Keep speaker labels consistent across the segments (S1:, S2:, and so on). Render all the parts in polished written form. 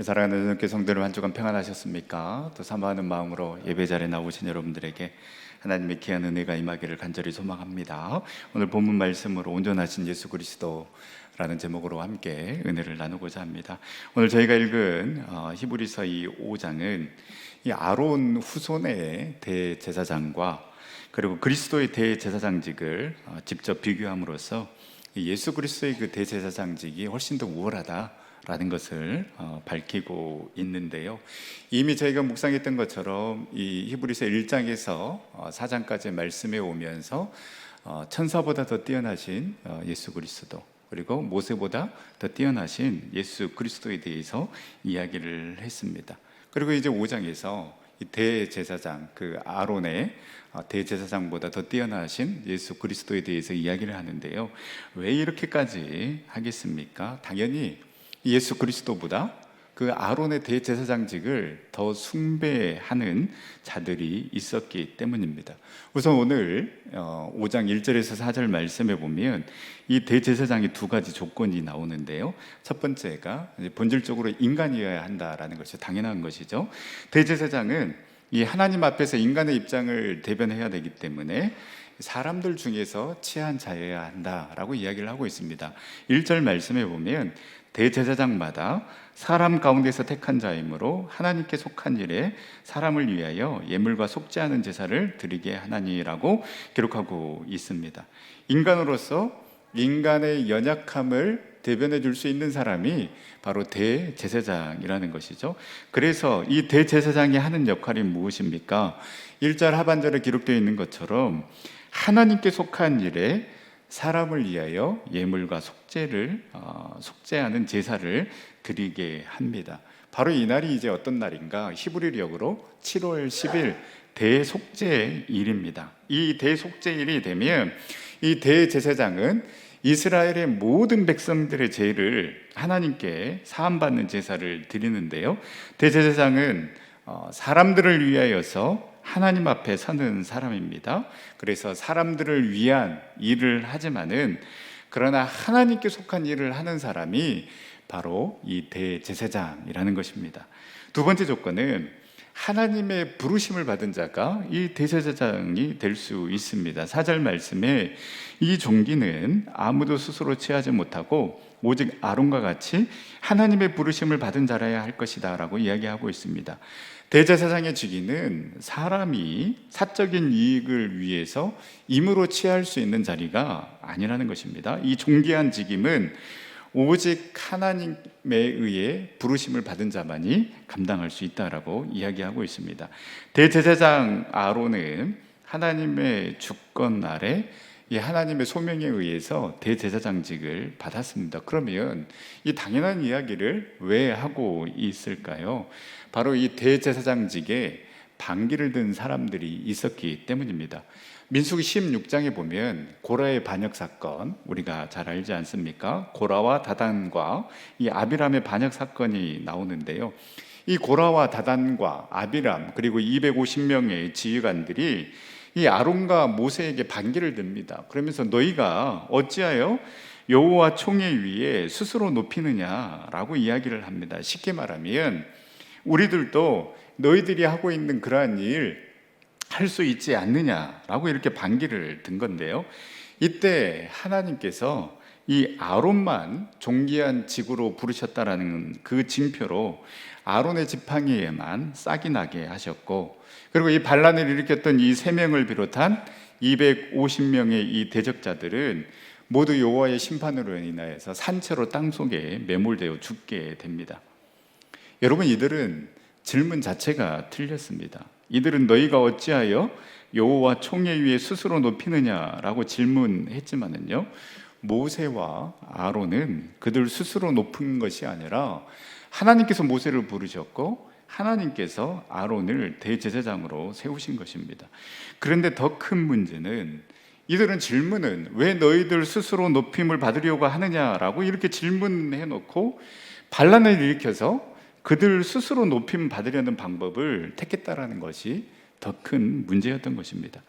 S1: 사랑하는 주님께 성도들 한 주간 평안하셨습니까? 또 사모하는 마음으로 예배 자리에 나오신 여러분들에게 하나님의 귀한 은혜가 임하기를 간절히 소망합니다. 오늘 본문 말씀으로 온전하신 예수 그리스도라는 제목으로 함께 은혜를 나누고자 합니다. 오늘 저희가 읽은 히브리서 이 5장은 이 아론 후손의 대제사장과 그리고 그리스도의 대제사장직을 직접 비교함으로써 예수 그리스도의 그 대제사장직이 훨씬 더 우월하다라는 것을 밝히고 있는데요. 이미 저희가 묵상했던 것처럼 이 히브리서 1장에서 4장까지 말씀해 오면서 천사보다 더 뛰어나신 예수 그리스도, 그리고 모세보다 더 뛰어나신 예수 그리스도에 대해서 이야기를 했습니다. 그리고 이제 5장에서 이 대제사장, 그 아론의 대제사장보다 더 뛰어나신 예수 그리스도에 대해서 이야기를 하는데요. 왜 이렇게까지 하겠습니까? 당연히 예수 그리스도보다 그 아론의 대제사장직을 더 숭배하는 자들이 있었기 때문입니다. 우선 오늘 5장 1절에서 4절 말씀해 보면 이 대제사장이 두 가지 조건이 나오는데요. 첫 번째가 본질적으로 인간이어야 한다라는 것이 당연한 것이죠. 대제사장은 이 하나님 앞에서 인간의 입장을 대변해야 되기 때문에 사람들 중에서 취한 자여야 한다라고 이야기를 하고 있습니다. 1절 말씀해 보면 대제사장마다 사람 가운데서 택한 자이므로 하나님께 속한 일에 사람을 위하여 예물과 속죄하는 제사를 드리게 하나니라고 기록하고 있습니다. 인간으로서 인간의 연약함을 대변해 줄 수 있는 사람이 바로 대제사장이라는 것이죠. 그래서 이 대제사장이 하는 역할이 무엇입니까? 1절 하반절에 기록되어 있는 것처럼 하나님께 속한 일에 사람을 위하여 예물과 속죄하는 제사를 드리게 합니다. 바로 이 날이 이제 어떤 날인가? 히브리력으로 7월 10일 대속죄일입니다. 이 대속죄일이 되면 이 대제사장은 이스라엘의 모든 백성들의 죄를 하나님께 사함받는 제사를 드리는데요. 대제사장은 사람들을 위하여서 하나님 앞에 서는 사람입니다. 그래서 사람들을 위한 일을 하지만은 그러나 하나님께 속한 일을 하는 사람이 바로 이 대제사장이라는 것입니다. 두 번째 조건은 하나님의 부르심을 받은 자가 이 대제사장이 될 수 있습니다. 4절 말씀에 이 종기는 아무도 스스로 취하지 못하고 오직 아론과 같이 하나님의 부르심을 받은 자라야 할 것이다 라고 이야기하고 있습니다. 대제사장의 직위는 사람이 사적인 이익을 위해서 임으로 취할 수 있는 자리가 아니라는 것입니다. 이 존귀한 직임은 오직 하나님에 의해 부르심을 받은 자만이 감당할 수 있다라고 이야기하고 있습니다. 대제사장 아론은 하나님의 주권 아래 이 하나님의 소명에 의해서 대제사장직을 받았습니다. 그러면 이 당연한 이야기를 왜 하고 있을까요? 바로 이 대제사장직에 반기를 든 사람들이 있었기 때문입니다. 민수기 16장에 보면 고라의 반역 사건, 우리가 잘 알지 않습니까? 고라와 다단과 이 아비람의 반역 사건이 나오는데요. 이 고라와 다단과 아비람 그리고 250명의 지휘관들이 이 아론과 모세에게 반기를 듭니다. 그러면서 너희가 어찌하여 여호와 총회 위에 스스로 높이느냐라고 이야기를 합니다. 쉽게 말하면 우리들도 너희들이 하고 있는 그러한 일 할 수 있지 않느냐라고 이렇게 반기를 든 건데요. 이때 하나님께서 이 아론만 존귀한 직으로 부르셨다라는 그 징표로 아론의 지팡이에만 싹이 나게 하셨고, 그리고 이 반란을 일으켰던 이 세 명을 비롯한 250명의 이 대적자들은 모두 여호와의 심판으로 인하여서 산채로 땅속에 매몰되어 죽게 됩니다. 여러분, 이들은 질문 자체가 틀렸습니다. 이들은 너희가 어찌하여 여호와 총회 위에 스스로 높이느냐라고 질문했지만은요, 모세와 아론은 그들 스스로 높은 것이 아니라 하나님께서 모세를 부르셨고 하나님께서 아론을 대제사장으로 세우신 것입니다. 그런데 더 큰 문제는 이들은 질문은 왜 너희들 스스로 높임을 받으려고 하느냐라고 이렇게 질문해 놓고 반란을 일으켜서 그들 스스로 높임 받으려는 방법을 택했다라는 것이 더 큰 문제였던 것입니다.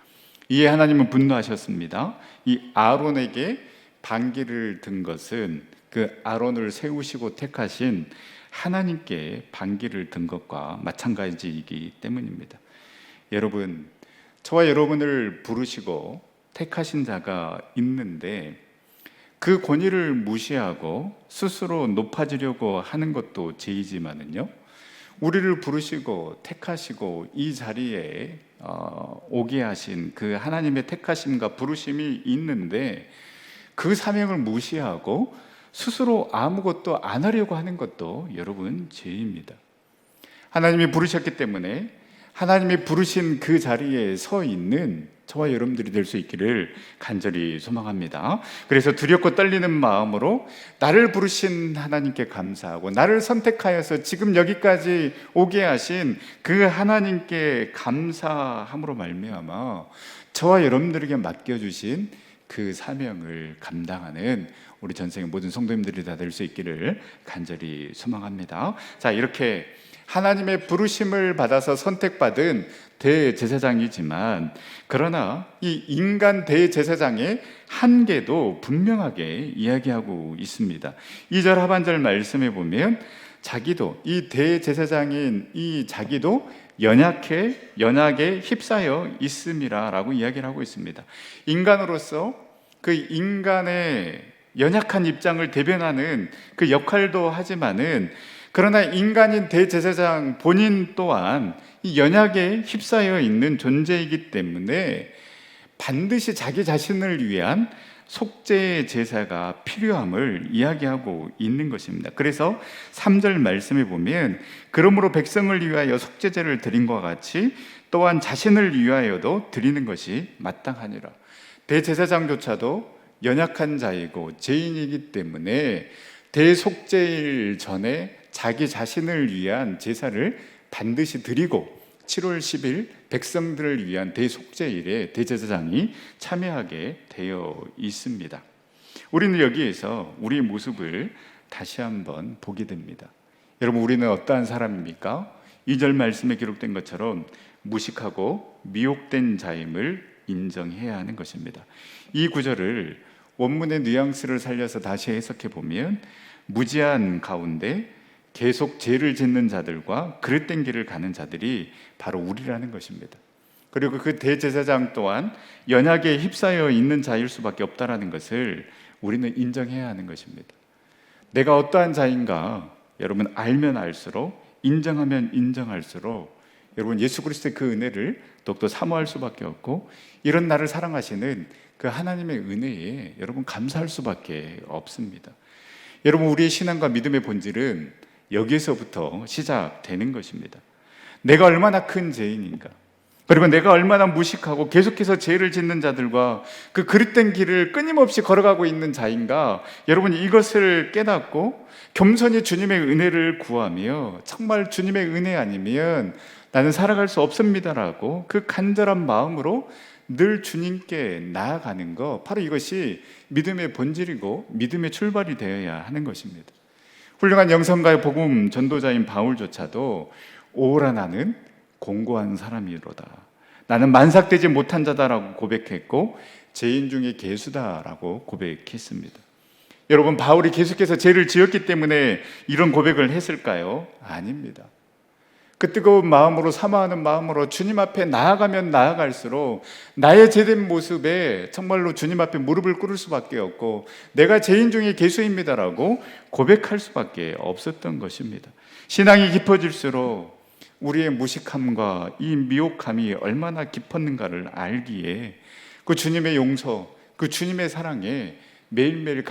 S1: 이에 하나님은 분노하셨습니다. 이 아론에게 반기를 든 것은 그 아론을 세우시고 택하신 하나님께 반기를 든 것과 마찬가지이기 때문입니다. 여러분, 저와 여러분을 부르시고 택하신 자가 있는데 그 권위를 무시하고 스스로 높아지려고 하는 것도 죄이지만은요, 우리를 부르시고 택하시고 이 자리에 오게 하신 그 하나님의 택하심과 부르심이 있는데 그 사명을 무시하고 스스로 아무것도 안 하려고 하는 것도 여러분 죄입니다. 하나님이 부르셨기 때문에 하나님이 부르신 그 자리에 서 있는 저와 여러분들이 될 수 있기를 간절히 소망합니다. 그래서 두렵고 떨리는 마음으로 나를 부르신 하나님께 감사하고 나를 선택하여서 지금 여기까지 오게 하신 그 하나님께 감사함으로 말미암아 저와 여러분들에게 맡겨주신 그 사명을 감당하는 우리 전생의 모든 성도님들이 다 될 수 있기를 간절히 소망합니다. 자, 이렇게 하나님의 부르심을 받아서 선택받은 대제사장이지만 그러나 이 인간 대제사장의 한계도 분명하게 이야기하고 있습니다. 2절 하반절 말씀에 보면 자기도, 이 대제사장인 이 자기도 연약에 휩싸여 있음이라 라고 이야기를 하고 있습니다. 인간으로서 그 인간의 연약한 입장을 대변하는 그 역할도 하지만은 그러나 인간인 대제사장 본인 또한 이 연약에 휩싸여 있는 존재이기 때문에 반드시 자기 자신을 위한 속죄의 제사가 필요함을 이야기하고 있는 것입니다. 그래서 3절 말씀에 보면 그러므로 백성을 위하여 속죄제를 드린 것과 같이 또한 자신을 위하여도 드리는 것이 마땅하니라. 대제사장조차도 연약한 자이고 죄인이기 때문에 대속죄일 전에 자기 자신을 위한 제사를 반드시 드리고 7월 10일 백성들을 위한 대속죄일에 대제사장이 참여하게 되어 있습니다. 우리는 여기에서 우리의 모습을 다시 한번 보게 됩니다. 여러분, 우리는 어떠한 사람입니까? 2절 말씀에 기록된 것처럼 무식하고 미혹된 자임을 인정해야 하는 것입니다. 이 구절을 원문의 뉘앙스를 살려서 다시 해석해 보면 무지한 가운데 계속 죄를 짓는 자들과 그릇된 길을 가는 자들이 바로 우리라는 것입니다. 그리고 그 대제사장 또한 연약에 휩싸여 있는 자일 수밖에 없다는 것을 우리는 인정해야 하는 것입니다. 내가 어떠한 자인가 여러분 알면 알수록, 인정하면 인정할수록 여러분 예수 그리스도의 그 은혜를 더욱더 사모할 수밖에 없고 이런 나를 사랑하시는 그 하나님의 은혜에 여러분 감사할 수밖에 없습니다. 여러분, 우리의 신앙과 믿음의 본질은 여기에서부터 시작되는 것입니다. 내가 얼마나 큰 죄인인가, 그리고 내가 얼마나 무식하고 계속해서 죄를 짓는 자들과 그 그릇된 길을 끊임없이 걸어가고 있는 자인가, 여러분 이것을 깨닫고 겸손히 주님의 은혜를 구하며 정말 주님의 은혜 아니면 나는 살아갈 수 없습니다라고 그 간절한 마음으로 늘 주님께 나아가는 것, 바로 이것이 믿음의 본질이고 믿음의 출발이 되어야 하는 것입니다. 훌륭한 영성가의 복음 전도자인 바울조차도 오라 나는 공고한 사람이로다, 나는 만삭되지 못한 자다라고 고백했고 죄인 중에 괴수다라고 고백했습니다. 여러분, 바울이 계속해서 죄를 지었기 때문에 이런 고백을 했을까요? 아닙니다. 그 뜨거운 마음으로, 사모하는 마음으로 주님 앞에 나아가면 나아갈수록 나의 죄된 모습에 정말로 주님 앞에 무릎을 꿇을 수밖에 없고 내가 죄인 중에 괴수입니다라고 고백할 수밖에 없었던 것입니다. 신앙이 깊어질수록 우리의 무식함과 이 미혹함이 얼마나 깊었는가를 알기에 그 주님의 용서, 그 주님의 사랑에 매일매일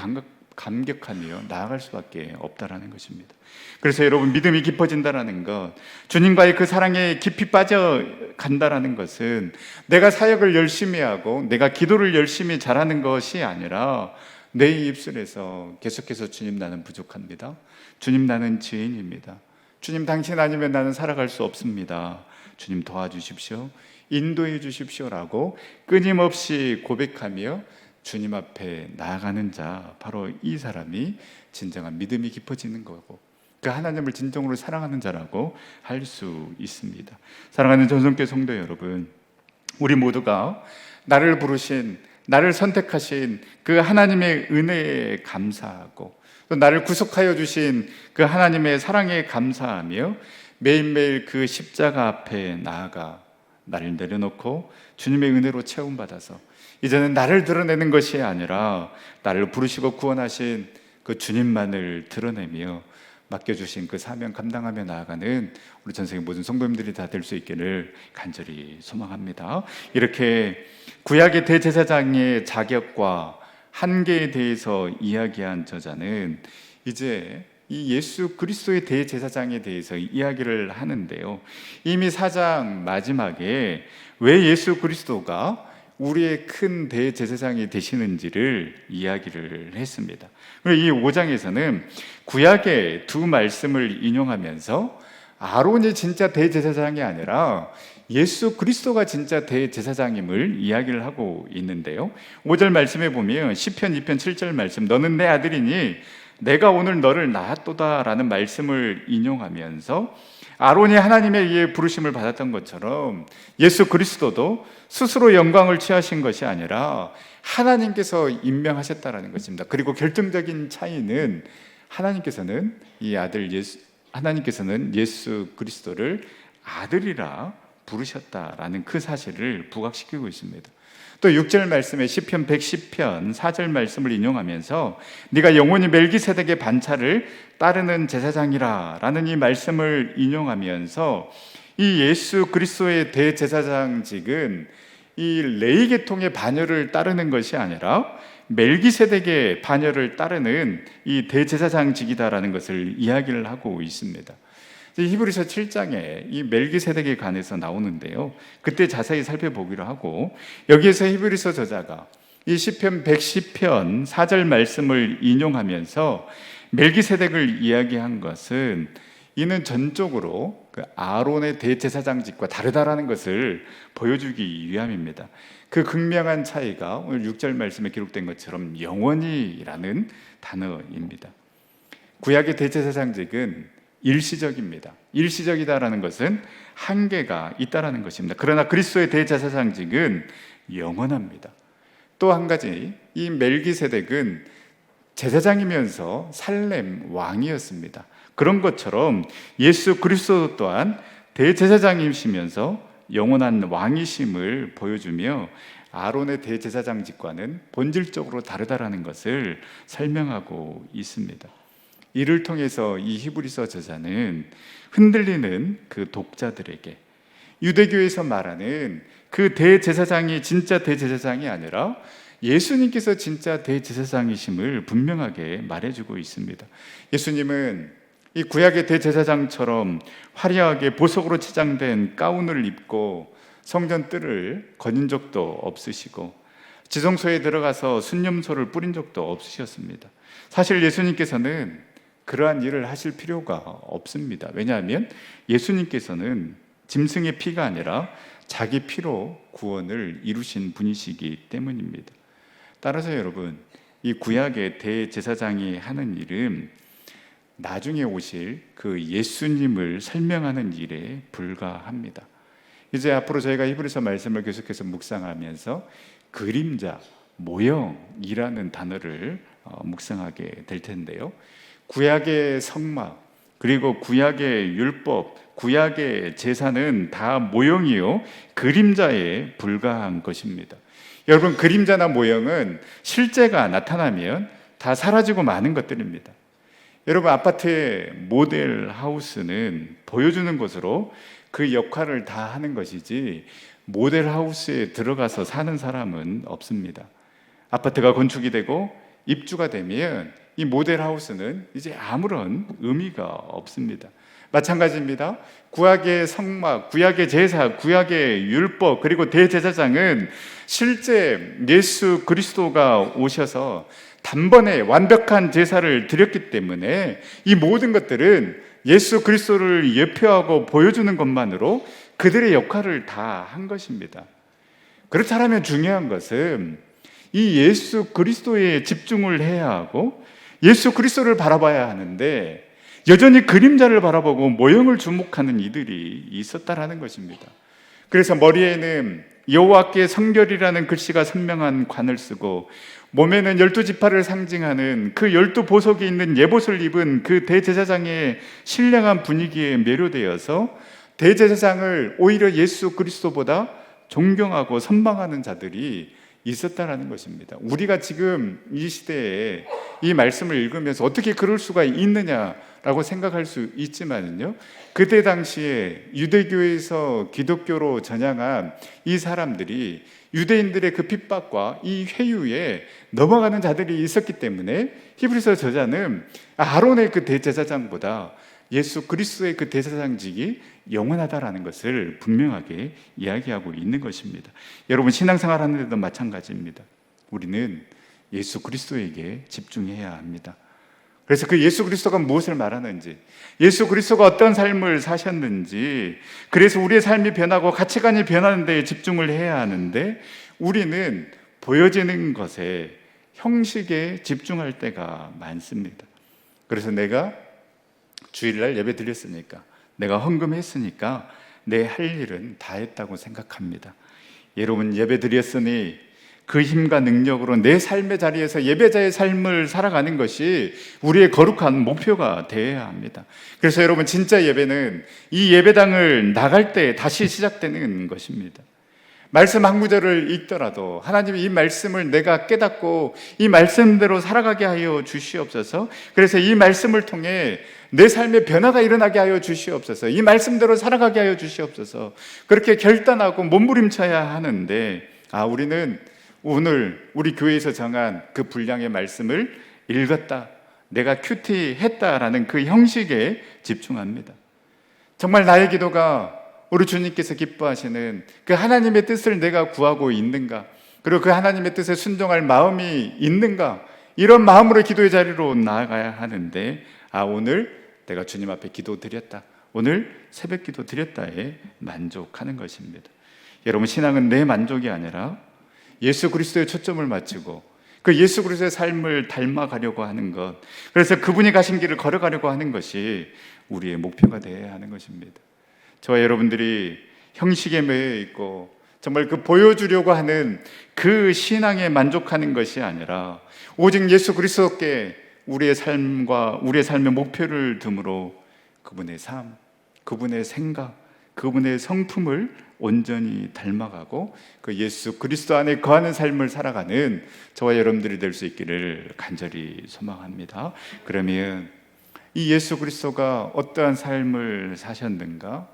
S1: 감격하며 나아갈 수밖에 없다라는 것입니다. 그래서 여러분, 믿음이 깊어진다라는 것, 주님과의 그 사랑에 깊이 빠져간다라는 것은 내가 사역을 열심히 하고 내가 기도를 열심히 잘하는 것이 아니라 내 입술에서 계속해서 주님 나는 부족합니다, 주님 나는 죄인입니다, 주님 당신 아니면 나는 살아갈 수 없습니다, 주님 도와주십시오, 인도해 주십시오라고 끊임없이 고백하며 주님 앞에 나아가는 자, 바로 이 사람이 진정한 믿음이 깊어지는 거고 그 하나님을 진정으로 사랑하는 자라고 할 수 있습니다. 사랑하는 전성교회 성도 여러분, 우리 모두가 나를 부르신 나를 선택하신 그 하나님의 은혜에 감사하고 또 나를 구속하여 주신 그 하나님의 사랑에 감사하며 매일매일 그 십자가 앞에 나아가 나를 내려놓고 주님의 은혜로 채움받아서 이제는 나를 드러내는 것이 아니라 나를 부르시고 구원하신 그 주님만을 드러내며 맡겨주신 그 사명 감당하며 나아가는 우리 전생의 모든 성도님들이 다 될 수 있기를 간절히 소망합니다. 이렇게 구약의 대제사장의 자격과 한계에 대해서 이야기한 저자는 이제 이 예수 그리스도의 대제사장에 대해서 이야기를 하는데요, 이미 4장 마지막에 왜 예수 그리스도가 우리의 큰 대제사장이 되시는지를 이야기를 했습니다. 그리고 이 5장에서는 구약의 두 말씀을 인용하면서 아론이 진짜 대제사장이 아니라 예수 그리스도가 진짜 대제사장임을 이야기를 하고 있는데요, 5절 말씀에 보면 시편 2편 7절 말씀, 너는 내 아들이니 내가 오늘 너를 낳았도다 라는 말씀을 인용하면서 아론이 하나님에 의해 부르심을 받았던 것처럼 예수 그리스도도 스스로 영광을 취하신 것이 아니라 하나님께서 임명하셨다라는 것입니다. 그리고 결정적인 차이는 하나님께서는 하나님께서는 예수 그리스도를 아들이라 부르셨다라는 그 사실을 부각시키고 있습니다. 또 6절 말씀에 시편 110편 4절 말씀을 인용하면서 네가 영원히 멜기세덱의 반차를 따르는 제사장이라 라는 이 말씀을 인용하면서 이 예수 그리스도의 대제사장직은 이 레위 계통의 반열을 따르는 것이 아니라 멜기세덱의 반열을 따르는 이 대제사장직이다라는 것을 이야기를 하고 있습니다. 히브리서 7장에 이 멜기세덱에 관해서 나오는데요, 그때 자세히 살펴보기로 하고, 여기에서 히브리서 저자가 이 시편 110편 4절 말씀을 인용하면서 멜기세덱을 이야기한 것은 이는 전적으로 그 아론의 대제사장직과 다르다라는 것을 보여주기 위함입니다. 그 극명한 차이가 오늘 6절 말씀에 기록된 것처럼 영원히라는 단어입니다. 구약의 대제사장직은 일시적입니다. 일시적이다라는 것은 한계가 있다라는 것입니다. 그러나 그리스도의 대제사장직은 영원합니다. 또 한 가지, 이 멜기세덱은 제사장이면서 살렘 왕이었습니다. 그런 것처럼 예수 그리스도 또한 대제사장이시면서 영원한 왕이심을 보여주며 아론의 대제사장직과는 본질적으로 다르다라는 것을 설명하고 있습니다. 이를 통해서 이 히브리서 저자는 흔들리는 그 독자들에게 유대교에서 말하는 그 대제사장이 진짜 대제사장이 아니라 예수님께서 진짜 대제사장이심을 분명하게 말해주고 있습니다. 예수님은 이 구약의 대제사장처럼 화려하게 보석으로 치장된 가운을 입고 성전 뜰을 거닌 적도 없으시고 지성소에 들어가서 순념소를 뿌린 적도 없으셨습니다. 사실 예수님께서는 그러한 일을 하실 필요가 없습니다. 왜냐하면 예수님께서는 짐승의 피가 아니라 자기 피로 구원을 이루신 분이시기 때문입니다. 따라서 여러분, 이 구약의 대제사장이 하는 일은 나중에 오실 그 예수님을 설명하는 일에 불과합니다. 이제 앞으로 저희가 히브리서 말씀을 계속해서 묵상하면서 그림자, 모형이라는 단어를 묵상하게 될 텐데요, 구약의 성막, 그리고 구약의 율법, 구약의 제사는 다 모형이요 그림자에 불과한 것입니다. 여러분, 그림자나 모형은 실제가 나타나면 다 사라지고 마는 것들입니다. 여러분, 아파트의 모델 하우스는 보여주는 것으로 그 역할을 다 하는 것이지 모델 하우스에 들어가서 사는 사람은 없습니다. 아파트가 건축이 되고 입주가 되면 이 모델하우스는 이제 아무런 의미가 없습니다. 마찬가지입니다. 구약의 성막, 구약의 제사, 구약의 율법, 그리고 대제사장은 실제 예수 그리스도가 오셔서 단번에 완벽한 제사를 드렸기 때문에 이 모든 것들은 예수 그리스도를 예표하고 보여주는 것만으로 그들의 역할을 다 한 것입니다. 그렇다면 중요한 것은 이 예수 그리스도에 집중을 해야 하고 예수 그리스도를 바라봐야 하는데 여전히 그림자를 바라보고 모형을 주목하는 이들이 있었다라는 것입니다. 그래서 머리에는 여호와께 성결이라는 글씨가 선명한 관을 쓰고 몸에는 12지파를 상징하는 그 12보석이 있는 예봇을 입은 그 대제사장의 신령한 분위기에 매료되어서 대제사장을 오히려 예수 그리스도보다 존경하고 선망하는 자들이 있었다라는 것입니다. 우리가 지금 이 시대에 이 말씀을 읽으면서 어떻게 그럴 수가 있느냐라고 생각할 수 있지만요, 그때 당시에 유대교에서 기독교로 전향한 이 사람들이 유대인들의 그 핍박과 이 회유에 넘어가는 자들이 있었기 때문에 히브리서 저자는 아론의 그 대제사장보다 예수 그리스도의 그 대제사장직이 영원하다라는 것을 분명하게 이야기하고 있는 것입니다. 여러분, 신앙생활 하는 데도 마찬가지입니다. 우리는 예수 그리스도에게 집중해야 합니다. 그래서 그 예수 그리스도가 무엇을 말하는지, 예수 그리스도가 어떤 삶을 사셨는지, 그래서 우리의 삶이 변하고 가치관이 변하는 데 집중을 해야 하는데, 우리는 보여지는 것에, 형식에 집중할 때가 많습니다. 그래서 내가 주일날 예배 드렸으니까, 내가 헌금했으니까 내 할 일은 다 했다고 생각합니다. 여러분, 예배 드렸으니 그 힘과 능력으로 내 삶의 자리에서 예배자의 삶을 살아가는 것이 우리의 거룩한 목표가 되어야 합니다. 그래서 여러분, 진짜 예배는 이 예배당을 나갈 때 다시 시작되는 것입니다. 말씀 한 구절을 읽더라도 하나님이 이 말씀을 내가 깨닫고 이 말씀대로 살아가게 하여 주시옵소서. 그래서 이 말씀을 통해 내 삶에 변화가 일어나게 하여 주시옵소서. 이 말씀대로 살아가게 하여 주시옵소서. 그렇게 결단하고 몸부림쳐야 하는데, 우리는 오늘 우리 교회에서 정한 그 분량의 말씀을 읽었다, 내가 큐티했다라는 그 형식에 집중합니다. 정말 나의 기도가 우리 주님께서 기뻐하시는 그 하나님의 뜻을 내가 구하고 있는가, 그리고 그 하나님의 뜻에 순종할 마음이 있는가, 이런 마음으로 기도의 자리로 나아가야 하는데, 오늘 내가 주님 앞에 기도 드렸다, 오늘 새벽 기도 드렸다에 만족하는 것입니다. 여러분, 신앙은 내 만족이 아니라 예수 그리스도의 초점을 맞추고 그 예수 그리스도의 삶을 닮아가려고 하는 것, 그래서 그분이 가신 길을 걸어가려고 하는 것이 우리의 목표가 되어야 하는 것입니다. 저와 여러분들이 형식에 매여 있고 정말 그 보여주려고 하는 그 신앙에 만족하는 것이 아니라 오직 예수 그리스도께 우리의 삶과 우리의 삶의 목표를 둠으로 그분의 삶, 그분의 생각, 그분의 성품을 온전히 닮아가고 그 예수 그리스도 안에 거하는 삶을 살아가는 저와 여러분들이 될 수 있기를 간절히 소망합니다. 그러면 이 예수 그리스도가 어떠한 삶을 사셨는가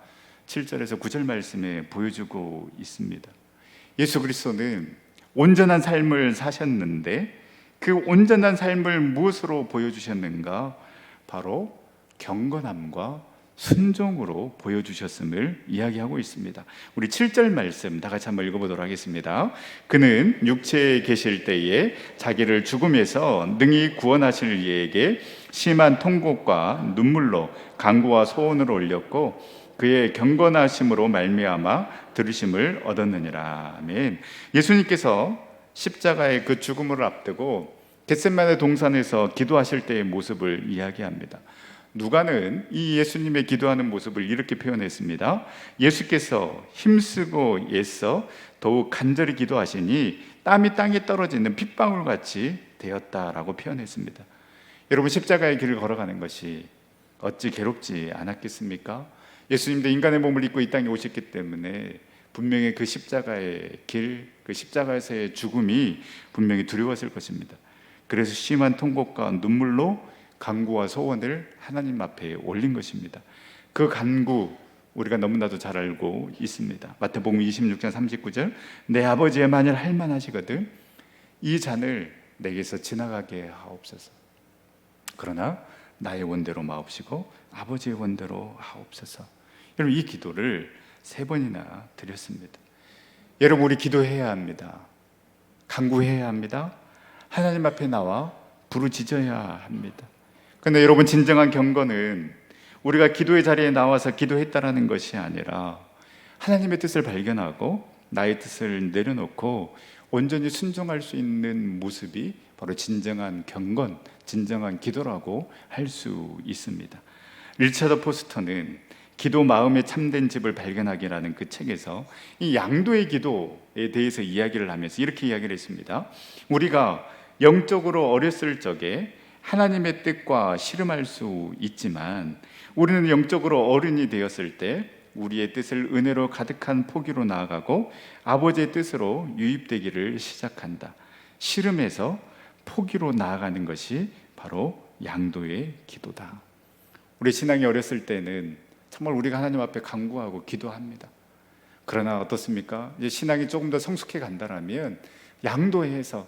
S1: 7절에서 9절 말씀에 보여주고 있습니다. 예수 그리스도는 온전한 삶을 사셨는데 그 온전한 삶을 무엇으로 보여주셨는가? 바로 경건함과 순종으로 보여주셨음을 이야기하고 있습니다. 우리 7절 말씀 다 같이 한번 읽어보도록 하겠습니다. 그는 육체에 계실 때에 자기를 죽음에서 능히 구원하실 이에게 심한 통곡과 눈물로 간구와 소원을 올렸고 그의 경건하심으로 말미암아 들으심을 얻었느니라. 아멘. 예수님께서 십자가의 그 죽음을 앞두고 겟세마네 동산에서 기도하실 때의 모습을 이야기합니다. 누가는 이 예수님의 기도하는 모습을 이렇게 표현했습니다. 예수께서 힘쓰고 애써 더욱 간절히 기도하시니 땀이 땅에 떨어지는 핏방울같이 되었다라고 표현했습니다. 여러분, 십자가의 길을 걸어가는 것이 어찌 괴롭지 않았겠습니까? 예수님도 인간의 몸을 입고 이 땅에 오셨기 때문에 분명히 그 십자가의 길, 그 십자가에서의 죽음이 분명히 두려웠을 것입니다. 그래서 심한 통곡과 눈물로 간구와 소원을 하나님 앞에 올린 것입니다. 그 간구 우리가 너무나도 잘 알고 있습니다. 마태복음 26장 39절, 내 아버지의 만일 할만하시거든 이 잔을 내게서 지나가게 하옵소서. 그러나 나의 원대로 마옵시고 아버지의 원대로 하옵소서. 여러분, 이 기도를 3번이나 드렸습니다. 여러분, 우리 기도해야 합니다. 간구해야 합니다. 하나님 앞에 나와 부르짖어야 합니다. 그런데 여러분, 진정한 경건은 우리가 기도의 자리에 나와서 기도했다라는 것이 아니라 하나님의 뜻을 발견하고 나의 뜻을 내려놓고 온전히 순종할 수 있는 모습이 바로 진정한 경건, 진정한 기도라고 할 수 있습니다. 리처드 포스터는 기도 마음의 참된 집을 발견하기라는 그 책에서 이 양도의 기도, 대해서 이야기를 하면서 이렇게 이야기를 했습니다. 우리가 영적으로 어렸을 적에 하나님의 뜻과 씨름할 수 있지만 우리는 영적으로 어른이 되었을 때 우리의 뜻을 은혜로 가득한 포기로 나아가고 아버지의 뜻으로 유입되기를 시작한다. 씨름에서 포기로 나아가는 것이 바로 양도의 기도다. 우리 신앙이 어렸을 때는 정말 우리가 하나님 앞에 간구하고 기도합니다. 그러나 어떻습니까? 이제 신앙이 조금 더 성숙해 간다라면 양도해서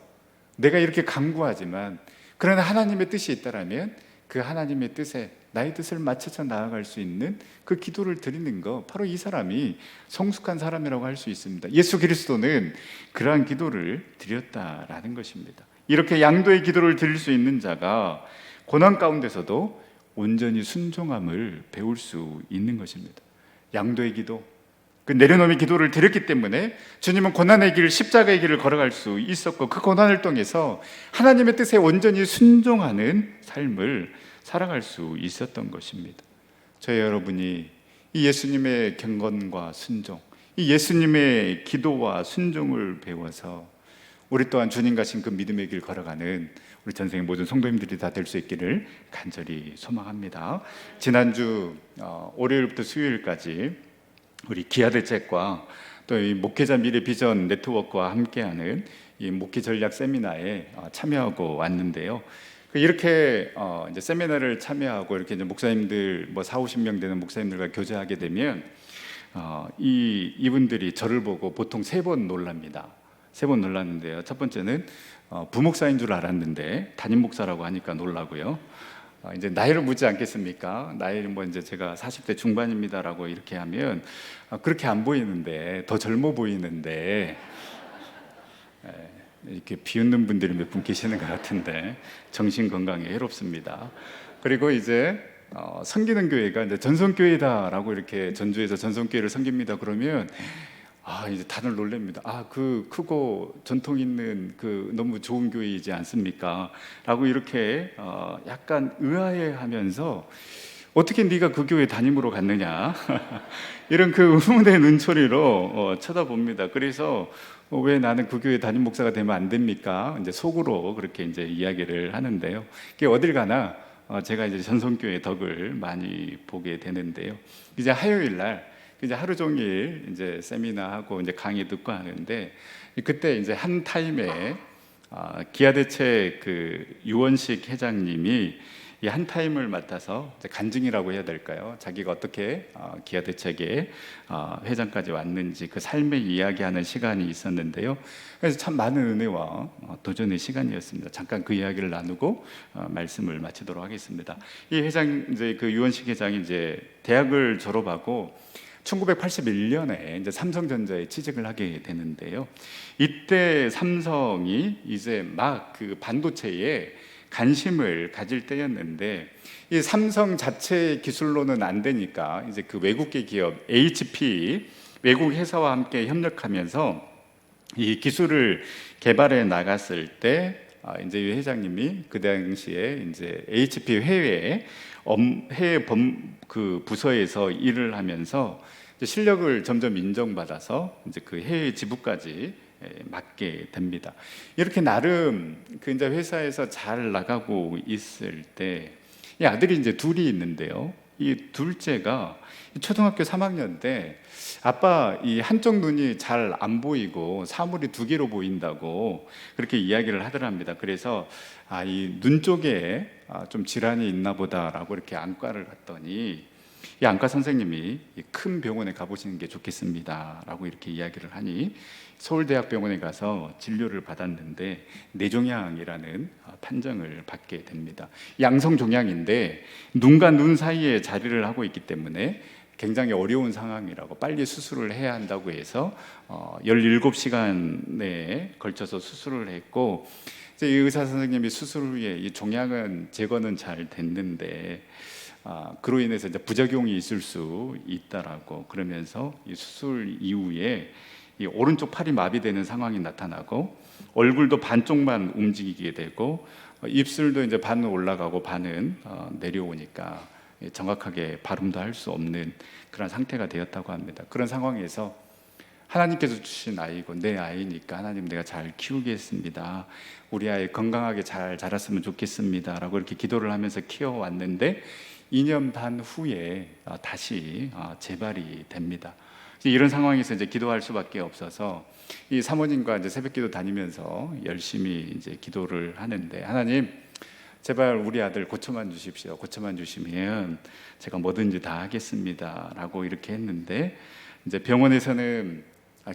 S1: 내가 이렇게 간구하지만 그러나 하나님의 뜻이 있다라면 그 하나님의 뜻에 나의 뜻을 맞춰서 나아갈 수 있는 그 기도를 드리는 거, 바로 이 사람이 성숙한 사람이라고 할 수 있습니다. 예수 그리스도는 그러한 기도를 드렸다라는 것입니다. 이렇게 양도의 기도를 드릴 수 있는 자가 고난 가운데서도 온전히 순종함을 배울 수 있는 것입니다. 양도의 기도, 그 내려놓음의 기도를 드렸기 때문에 주님은 고난의 길, 십자가의 길을 걸어갈 수 있었고 그 고난을 통해서 하나님의 뜻에 온전히 순종하는 삶을 살아갈 수 있었던 것입니다. 저희 여러분이 이 예수님의 경건과 순종, 이 예수님의 기도와 순종을 배워서 우리 또한 주님 가신 그 믿음의 길 걸어가는 우리 전생의 모든 성도님들이 다 될 수 있기를 간절히 소망합니다. 지난주 월요일부터 수요일까지 우리 기아대책과 또 이 목회자 미래 비전 네트워크와 함께하는 이 목회 전략 세미나에 참여하고 왔는데요. 이렇게 이제 세미나를 참여하고 이렇게 이제 목사님들 뭐 4-50명 되는 목사님들과 교제하게 되면 이분들이 저를 보고 보통 3번 놀랍니다. 3번 놀랐는데요. 첫 번째는 부목사인 줄 알았는데 담임 목사라고 하니까 놀라고요. 이제 나이를 묻지 않겠습니까? 나이는 뭐 이제 제가 40대 중반입니다라고 이렇게 하면 그렇게 안 보이는데 더 젊어 보이는데 이렇게 비웃는 분들이 몇 분 계시는 것 같은데 정신 건강에 해롭습니다. 그리고 이제 섬기는 교회가 이제 전성교회다라고 이렇게 전주에서 전성교회를 섬깁니다. 그러면 이제 다들 놀랍니다. 그 크고 전통 있는 그 너무 좋은 교회이지 않습니까? 라고 이렇게 약간 의아해하면서 어떻게 네가 그 교회 담임으로 갔느냐 이런 그 의문의 눈초리로 쳐다봅니다. 그래서 왜 나는 그 교회 담임 목사가 되면 안 됩니까? 이제 속으로 그렇게 이제 이야기를 하는데요. 그게 어딜 가나 제가 이제 전성교회 덕을 많이 보게 되는데요. 이제 화요일 날 이제 하루 종일 이제 세미나하고 이제 강의 듣고 하는데 그때 이제 한 타임에 기아대책 그 유원식 회장님이 이 한 타임을 맡아서 이제 간증이라고 해야 될까요? 자기가 어떻게 기아대책의 회장까지 왔는지 그 삶의 이야기하는 시간이 있었는데요. 그래서 참 많은 은혜와 도전의 시간이었습니다. 잠깐 그 이야기를 나누고 말씀을 마치도록 하겠습니다. 이 회장 이제 그 유원식 회장이 이제 대학을 졸업하고 1981년에 이제 삼성전자에 취직을 하게 되는데요. 이때 삼성이 이제 막 그 반도체에 관심을 가질 때였는데 이 삼성 자체 기술로는 안 되니까 이제 그 외국계 기업 HP 외국 회사와 함께 협력하면서 이 기술을 개발해 나갔을 때 이제 이 회장님이 그 당시에 이제 HP 해외 그 부서에서 일을 하면서 실력을 점점 인정받아서 이제 그 해외 지부까지 맡게 됩니다. 이렇게 나름 그 이제 회사에서 잘 나가고 있을 때 이 아들이 이제 둘이 있는데요. 이 둘째가 초등학교 3학년 때 아빠 이 한쪽 눈이 잘 안 보이고 사물이 2개로 보인다고 그렇게 이야기를 하더랍니다. 그래서 이 눈 쪽에 좀 질환이 있나 보다라고 이렇게 안과를 갔더니 이 안과 선생님이 큰 병원에 가보시는 게 좋겠습니다라고 이렇게 이야기를 하니 서울대학병원에 가서 진료를 받았는데 뇌종양이라는 판정을 받게 됩니다. 양성종양인데 눈과 눈 사이에 자리를 하고 있기 때문에 굉장히 어려운 상황이라고 빨리 수술을 해야 한다고 해서 17시간에 걸쳐서 수술을 했고 이제 이 의사 선생님이 수술 후에 이 종양은 제거는 잘 됐는데 그로 인해서 이제 부작용이 있을 수 있다라고 그러면서 이 수술 이후에 이 오른쪽 팔이 마비되는 상황이 나타나고 얼굴도 반쪽만 움직이게 되고 입술도 이제 반은 올라가고 반은 내려오니까 정확하게 발음도 할 수 없는 그런 상태가 되었다고 합니다. 그런 상황에서 하나님께서 주신 아이고 내 아이니까 하나님 내가 잘 키우겠습니다. 우리 아이 건강하게 잘 자랐으면 좋겠습니다 라고 이렇게 기도를 하면서 키워왔는데 2년 반 후에 다시 재발이 됩니다. 이런 상황에서 이제 기도할 수밖에 없어서 이 사모님과 이제 새벽기도 다니면서 열심히 이제 기도를 하는데, 하나님 제발 우리 아들 고쳐만 주십시오. 고쳐만 주시면 제가 뭐든지 다 하겠습니다라고 이렇게 했는데, 이제 병원에서는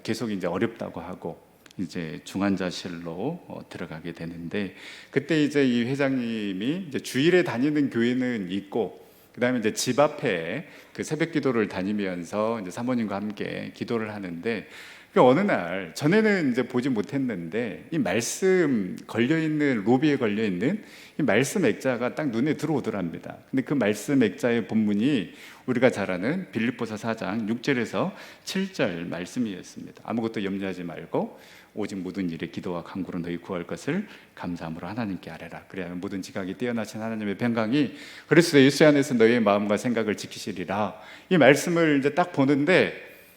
S1: 계속 이제 어렵다고 하고 이제 중환자실로 들어가게 되는데, 그때 이제 이 회장님이 이제 주일에 다니는 교회는 있고 그다음에 이제 집 앞에 그 새벽 기도를 다니면서 이제 사모님과 함께 기도를 하는데, 그 어느 날 전에는 이제 보지 못했는데 이 말씀 걸려 있는 로비에 걸려 있는 이 말씀 액자가 딱 눈에 들어오더랍니다. 근데 그 말씀 액자의 본문이 우리가 잘 아는 빌립보서 4장 6절에서 7절 말씀이었습니다. 아무것도 염려하지 말고 오직 모든 일에 기도와 간구로 너희 구할 것을 감사함으로 하나님께 아뢰라. 그래야 모든 지각이 뛰어나신 하나님의 평강이 그리스도 예수 안에서 너희의 마음과 생각을 지키시리라. 이 말씀을 이제 딱 보는데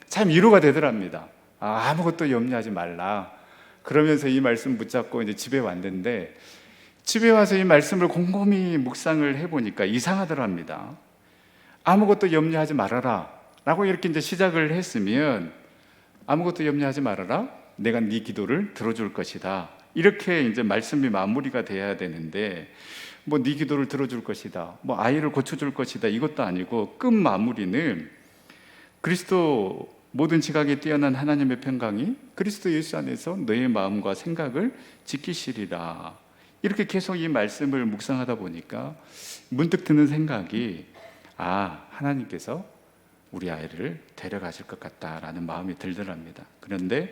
S1: 참 위로가 되더랍니다. 아무것도 염려하지 말라. 그러면서 이 말씀 붙잡고 이제 집에 왔는데, 집에 와서 이 말씀을 곰곰이 묵상을 해보니까 이상하더랍니다. 아무것도 염려하지 말아라 라고 이렇게 이제 시작을 했으면, 아무것도 염려하지 말아라, 내가 네 기도를 들어줄 것이다, 이렇게 이제 말씀이 마무리가 돼야 되는데, 뭐 네 기도를 들어줄 것이다, 뭐 아이를 고쳐줄 것이다, 이것도 아니고 끝 마무리는 그리스도 모든 지각에 뛰어난 하나님의 평강이 그리스도 예수 안에서 너의 마음과 생각을 지키시리라. 이렇게 계속 이 말씀을 묵상하다 보니까 문득 드는 생각이, 하나님께서 우리 아이를 데려가실 것 같다라는 마음이 들더랍니다. 그런데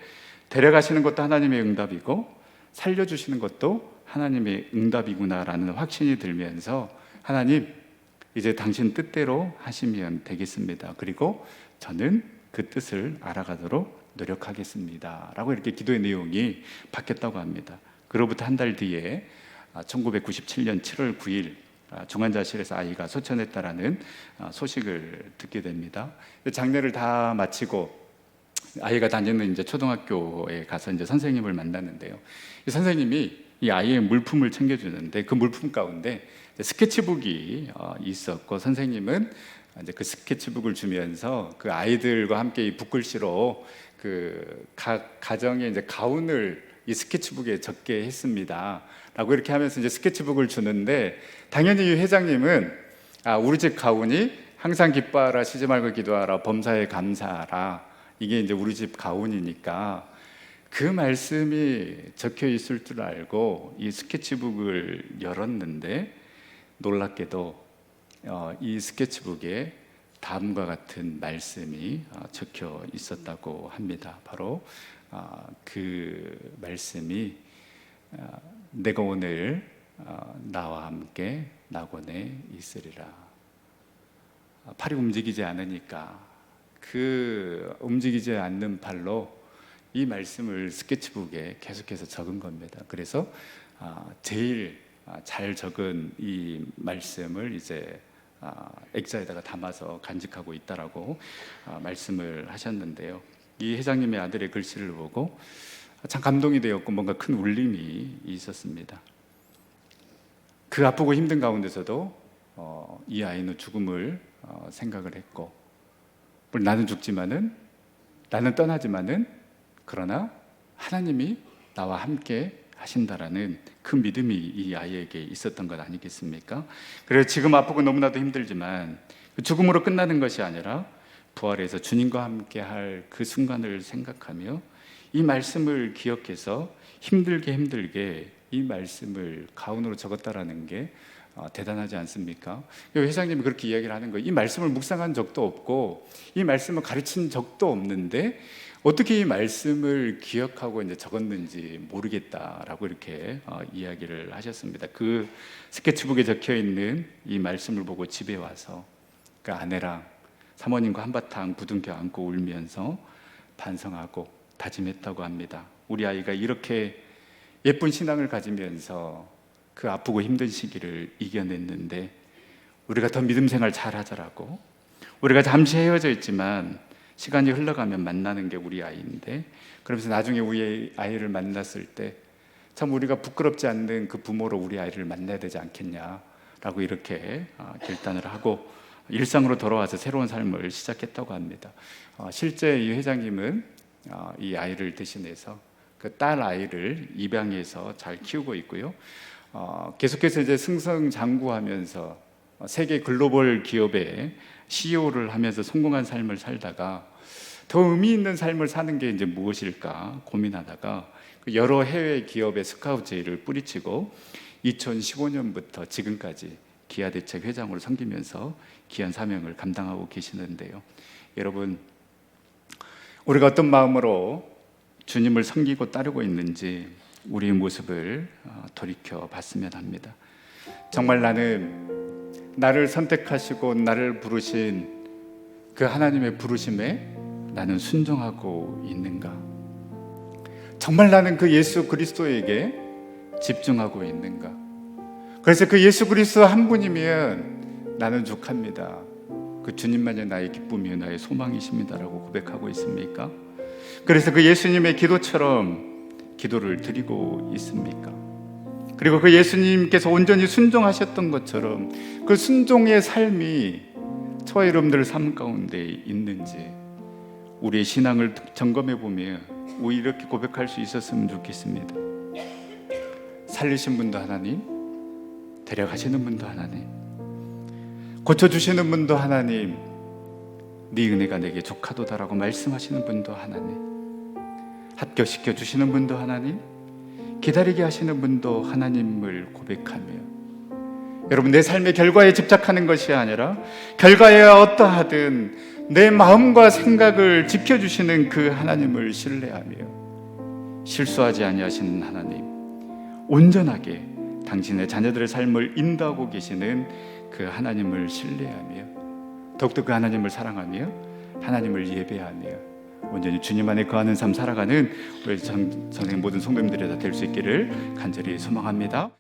S1: 데려가시는 것도 하나님의 응답이고 살려주시는 것도 하나님의 응답이구나라는 확신이 들면서, 하나님 이제 당신 뜻대로 하시면 되겠습니다. 그리고 저는 그 뜻을 알아가도록 노력하겠습니다 라고 이렇게 기도의 내용이 바뀌었다고 합니다. 그로부터 한 달 뒤에 1997년 7월 9일 중환자실에서 아이가 소천했다라는 소식을 듣게 됩니다. 장례를 다 마치고 아이가 다니는 이제 초등학교에 가서 이제 선생님을 만났는데요. 이 선생님이 이 아이의 물품을 챙겨주는데, 그 물품 가운데 스케치북이 있었고, 선생님은 이제 그 스케치북을 주면서 그 아이들과 함께 이 붓글씨로 그 각 가정의 이제 가운을 이 스케치북에 적게 했습니다 라고 이렇게 하면서 이제 스케치북을 주는데, 당연히 이 회장님은 우리 집 가운이 항상 기뻐하라, 쉬지 말고 기도하라, 범사에 감사하라, 이게 이제 우리 집 가운이니까 그 말씀이 적혀 있을 줄 알고 이 스케치북을 열었는데, 놀랍게도 이 스케치북에 다음과 같은 말씀이 적혀 있었다고 합니다. 바로 그 말씀이 내가 오늘 나와 함께 낙원에 있으리라. 팔이 움직이지 않으니까 그 움직이지 않는 팔로 이 말씀을 스케치북에 계속해서 적은 겁니다. 그래서 제일 잘 적은 이 말씀을 이제 액자에다가 담아서 간직하고 있다라고 말씀을 하셨는데요. 이 회장님의 아들의 글씨를 보고 참 감동이 되었고 뭔가 큰 울림이 있었습니다. 그 아프고 힘든 가운데서도 이 아이는 죽음을 생각을 했고, 나는 죽지만은, 나는 떠나지만은, 그러나 하나님이 나와 함께 하신다라는 그 믿음이 이 아이에게 있었던 것 아니겠습니까? 그래서 지금 아프고 너무나도 힘들지만 그 죽음으로 끝나는 것이 아니라 부활해서 주님과 함께 할 그 순간을 생각하며 이 말씀을 기억해서 힘들게 이 말씀을 가운으로 적었다라는 게 대단하지 않습니까? 회장님이 그렇게 이야기를 하는 거예요. 이 말씀을 묵상한 적도 없고 이 말씀을 가르친 적도 없는데 어떻게 이 말씀을 기억하고 이제 적었는지 모르겠다라고 이렇게 이야기를 하셨습니다. 그 스케치북에 적혀 있는 이 말씀을 보고 집에 와서 그 아내랑 사모님과 한바탕 부둥켜 안고 울면서 반성하고 다짐했다고 합니다. 우리 아이가 이렇게 예쁜 신앙을 가지면서 그 아프고 힘든 시기를 이겨냈는데 우리가 더 믿음 생활 잘 하자라고, 우리가 잠시 헤어져 있지만 시간이 흘러가면 만나는 게 우리 아이인데, 그러면서 나중에 우리 아이를 만났을 때 참 우리가 부끄럽지 않는 그 부모로 우리 아이를 만나야 되지 않겠냐라고 이렇게 결단을 하고 일상으로 돌아와서 새로운 삶을 시작했다고 합니다. 실제 이 회장님은 이 아이를 대신해서 그 딸 아이를 입양해서 잘 키우고 있고요. 계속해서 이제 승승장구하면서 세계 글로벌 기업의 CEO를 하면서 성공한 삶을 살다가 더 의미 있는 삶을 사는 게 이제 무엇일까 고민하다가 여러 해외 기업의 스카우트 제의를 뿌리치고 2015년부터 지금까지 기아대책 회장으로 섬기면서 귀한 사명을 감당하고 계시는데요. 여러분, 우리가 어떤 마음으로 주님을 섬기고 따르고 있는지 우리의 모습을 돌이켜 봤으면 합니다. 정말 나를 선택하시고 나를 부르신 그 하나님의 부르심에 나는 순종하고 있는가? 정말 나는 그 예수 그리스도에게 집중하고 있는가? 그래서 그 예수 그리스도 한 분이면 나는 족합니다. 그 주님만이 나의 기쁨이요 나의 소망이십니다라고 고백하고 있습니까? 그래서 그 예수님의 기도처럼 기도를 드리고 있습니까? 그리고 그 예수님께서 온전히 순종하셨던 것처럼 그 순종의 삶이 저와 여러분들 삶 가운데 있는지 우리의 신앙을 점검해 보면 우리 이렇게 고백할 수 있었으면 좋겠습니다. 살리신 분도 하나님, 데려가시는 분도 하나님, 고쳐주시는 분도 하나님, 네 은혜가 내게 족하도다라고 말씀하시는 분도 하나님, 합격시켜 주시는 분도 하나님, 기다리게 하시는 분도 하나님을 고백하며 여러분, 내 삶의 결과에 집착하는 것이 아니라 결과에 어떠하든 내 마음과 생각을 지켜주시는 그 하나님을 신뢰하며 실수하지 아니하시는 하나님, 온전하게 당신의 자녀들의 삶을 인도하고 계시는 그 하나님을 신뢰하며 더욱더 그 하나님을 사랑하며 하나님을 예배하며 온전히 주님 안에 거하는 삶 살아가는 우리 전생 모든 성도님들이 다 될 수 있기를 간절히 소망합니다.